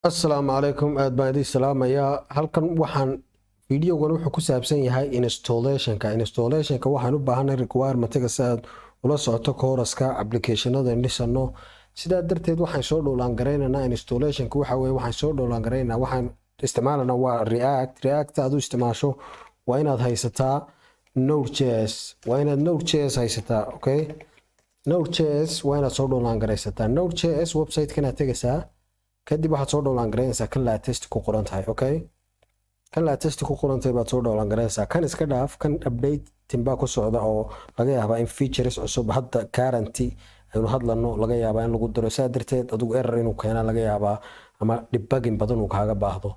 Assalaamu calaykum aad baan idin salaamayaa halkan waxaan fiidiyogan wuxuu ku saabsan yahay installationka waxaan u baahanay requirementiga si aad ula socoto kooraska applicationada dhisano sidaa darteed waxaan soo dhowlaan gareynaynaa installationka waxa weeye waxaan soo dhowlaan gareynaynaa waxaan isticmaalanaa waa react aad u isticmaasho waa inaad haysataa node.js haysataa okay node.js waa inaad soo dhowlaan gareysataa node.js website-kana tegaysaa kadib waxaad soo dhowlaan gareynaysaa kan latest ku qoran tahay okay kan latest ku qoran tahay baad soo dhowlaan gareynaysaa kan iska dhaaf kan update timbaa ku socda oo laga yaabaa in features cusub hadda currently aynu hadlano laga yaabaa in lagu daro saa darteed adigu error inuu keenaa laga yaabaa ama debugging badan uu kaaga baahdo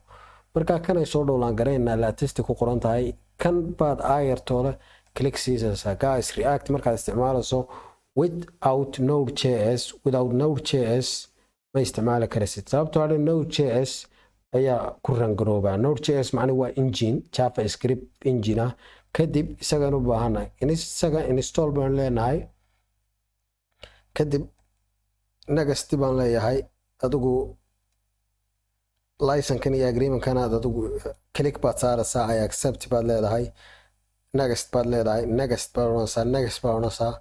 marka kan ay soo dhowlaan gareynaa latest ku qoran tahay kan baad ayartooda click siisaa guys react markaad isticmaalayso without node.js ma isticmaali karaysid sababtoo ah node.js ayaa ku rangaroobaa node.js macna waa engine javascript engine ah kadib isagaan u baahanahay isaga install baan leenahay kadib next baan leeyahay adigu license-kan iyo agreement-kan adigu click baad saaraysaa I accept baad leedahay next baad leedahay next baad oranaysaa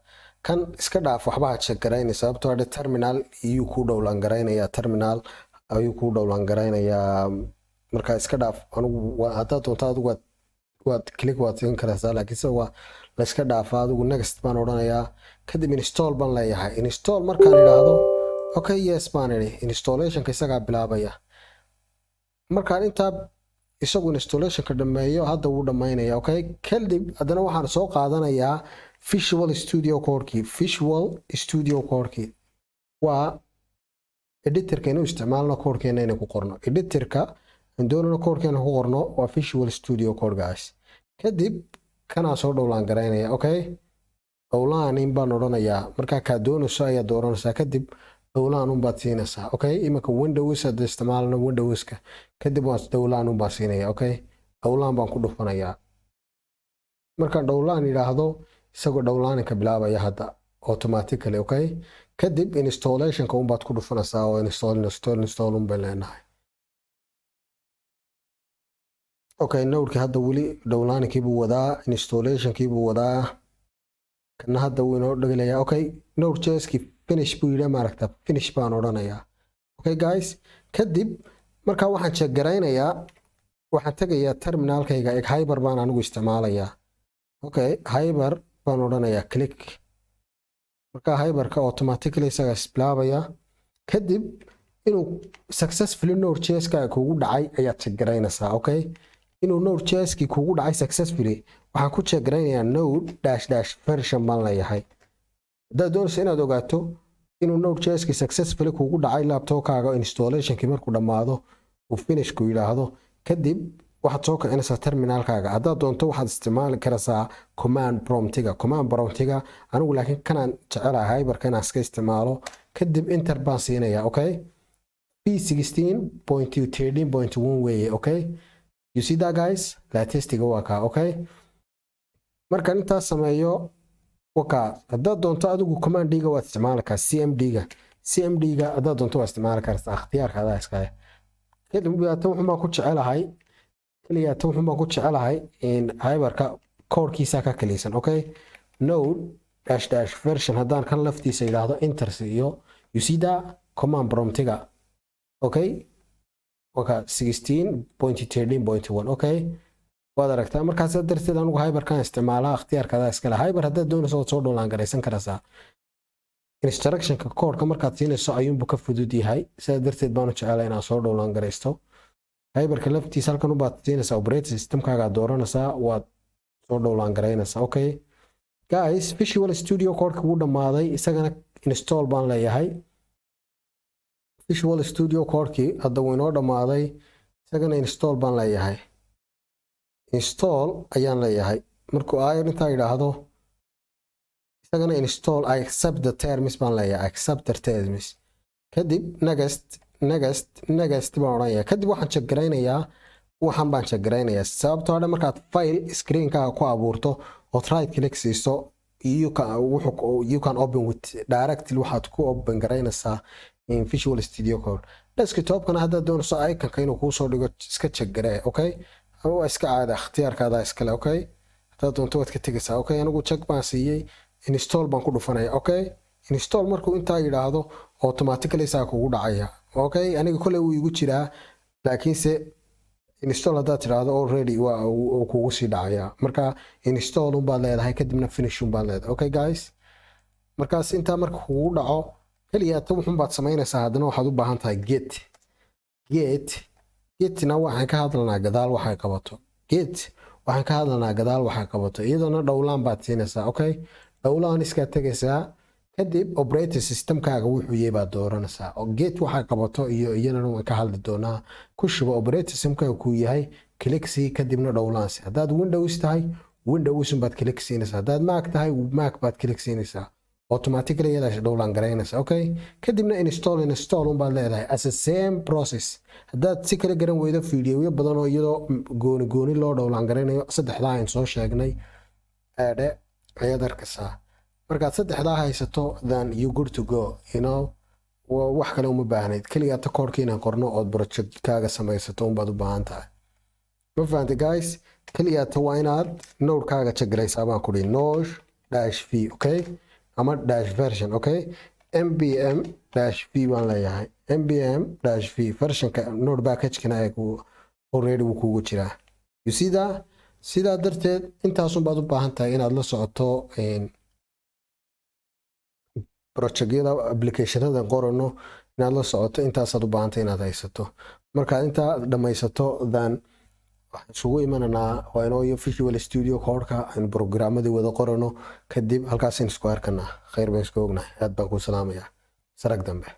kan iska dhaaf waxba ha check garaynaysa sababtoo ah terminal ayuu ku dhowlaan garaynayaa terminal ayuu ku dhowlaan garaynayaa marka iska dhaaf anigu haddaad doonto adigu waad click waad siin karaysaa laakiin se waa la iska dhaafaa adigu next baan odhanayaa kadib install baan leeyahay install markaan idhaahdo okay yes baan idhi installationka isagaa bilaabaya markaan intaa isagu installationka dhameeyo hadda wuu dhamaynaya okay kadib haddana waxaan soo qaadanayaa Visual Studio Code waa editorka inuu isticmaalno koodkeena inay ku qorno editorka aan doonano koodkeena ku qorno waa Visual Studio Code guys kadib kana soo dhowlaan gareynaya okay dhowlaan in baan odhanayaa markaa kaa doonayso ayaa dooranaysaa kadib dhowlaan un baad siinaysaa okay imanka Windows aad isticmaalno Windowska kadib waan dhowlaan un baan siinaya okay dhowlaan baan ku dhufanayaa markaan dhowlaan yiraahdo isagoo dhowlaaninka bilaabaya hadda automatically okay kadib installationka un baad ku dhufanaysaa oo install un bay leenahay okay node-ki hadda weli dhowlaaninkii buu wadaa installationkii buu wadaa kana hadda wuu inoo dhagalayaa okay node.js-ki finish buu yidhi maaragta finish baan odhanayaa okay guys kadib markaa waxaan check garaynayaa waxaan tegayaa terminalkayga hyper baan anigu isticmaalayaa okay hyper baan odhanayaa click markaa hyperka automatically isaga bilaabaya kadib inuu successfully node.js-ka kugu dhacay ayaad check garaynaysaa okay inuu node.js-ki kugu dhacay successfully waxaan ku check garaynayaa node-version baan leeyahay haddaad doonayso inaad ogaato inuu node.js-ki successfully kugu dhacay laptopkaaga installationkii markuu dhammaado uu finish ku yidhaahdo kadib waxaad soo kicinaysaa terminalkaaga haddaad doonto waxaad isticmaali karaysaa command promptiga anigu laakiin kanaan jecelahay hyperka inaan iska isticmaalo kadib enter baan siinayaa okay p16.13.1 weeye okay you see that guys latestiga waa kaa okay markaan intaas sameeyo wakaa haddaad doonto adigu command-ga waad isticmaali kartaa cmd-ga haddaad doonto waad isticmaali kartaa ikhtiyaarka adaa iskale kadib tan wuxuun baan ku jecelahay kaliya tan wuxuun baan ku jecelahay in hyperka koodkiisa ka kaliisan okay node-version haddaan kan laftiisa yidhaahdo enter iyo you see that command promptiga okay waka 16.13.1 okay waad aragtaa markaas darteed anigu hyperkan isticmaalaa ikhtiyaarkada iskale hyper haddaad doonayso waad soo dhowlaan garaysan karaysaa instructionka koodka markaad siinayso ayuunbu ka fudud yahay sidaa darteed baanu jecelahay inaan soo dhowlaan garaysto hyperka laftiisa halkan ubaad siinaysaa operating systemkaaga dooranaysaa waad soo dhowlaan garaynaysaa okay guys Visual Studio Code wuu dhammaaday isagana install baan leeyahay Visual Studio Code hadda wuu inoo dhammaaday isagana install baan leeyahay install ayaan leeyahay markuu ayar intaa yidhaahdo isagana install I accept the terms baan leeyahay accept the terms kadib next baan odhanayaa kadib waxaan check garaynayaa waxaan baan check garaynayaa sababtoo ah markaad file screen-kaaga ku abuurto oo right click siiso you can open with directly waxaad ku open garaynaysaa in Visual Studio Code. Desktop-kana haddaad doonayso icon-ka inuu kuu soo dhigo iska check garee, okay? Waa iska caada ikhtiyaarkaada iskale, okay? Haddaad doonto waad ka tegaysaa, okay? Anigu check baan siiyey, install baan ku dhufanaya, okay? Install markuu intaa yidhaahdo automatically saa kugu dhacaya, okay? Aniga kole wuu igu jiraa, laakiinse install haddaad tidhaahdo already waa uu kugu sii dhacaya. Marka install unbaad leedahay, kadibna finish unbaad leedahay, okay guys? Markaas intaa marka kugu dhaco kaliya ta wuxuunbaad samaynaysaa. Haddana waxaad u baahan tahay getna waxaan ka hadlanaa gadaal waxay qabato. Waxaan ka hadlanaa gadaal waxay qabato, iyadana dhowlaan baad siinaysaa, okay? Dhowlaan iska tagaysaa, kadib operating systemkaaga wuxuu yahay baad dooranaysaa. oo get waxay qabato iyo iyadana waan ka hadli doonaa. Ku shubo operating systemkaaga ku yahay click si, kadibna dhowlaan si. Haddaad Windows tahay Windows baad click siinaysaa, haddaad Mac tahay Mac baad click siinaysaa. Automatically iyada dhowlaan garaynaysaa, okay? Kadibna install baad leedahay as a same process. Haddaad si kala garan weydo fiidiyoyo badan oo iyadoo gooni loo dhowlaan garaynayo saddexdaa aan soo sheegnay ayaad arkaysaa. Markaad saddexdaa haysato then you good to go, you know? wax kale uma baahnayd, kaliya ta koodhka inaan qorno ood project-kaaga samaysato unbaad u baahan tahay. Ma fahantay guys? kaliya ta waa inaad node-kaaga check-garaysaa baan ku dhihi node-v, okay? ama dash version, okay? npm-v baan leeyahay, npm-v versionka node package-kana already wuu kugu jiraa. You see that? sidaa darteed intaasun baad u baahan tahay inaad la socoto project-yada application-ada qorano, inaad la socoto intaasaad u baahan tahay inaad haysato. Markaad intaa dhamaysato then waxaan isugu imananaa waa inoo iyo Visual Studio Code-ka aan programmadii wada qorano, kadib halkaasaan isku arkanaa. Khayr baan isku ognahay. aad baan ku salaamayaa. sarag dambe.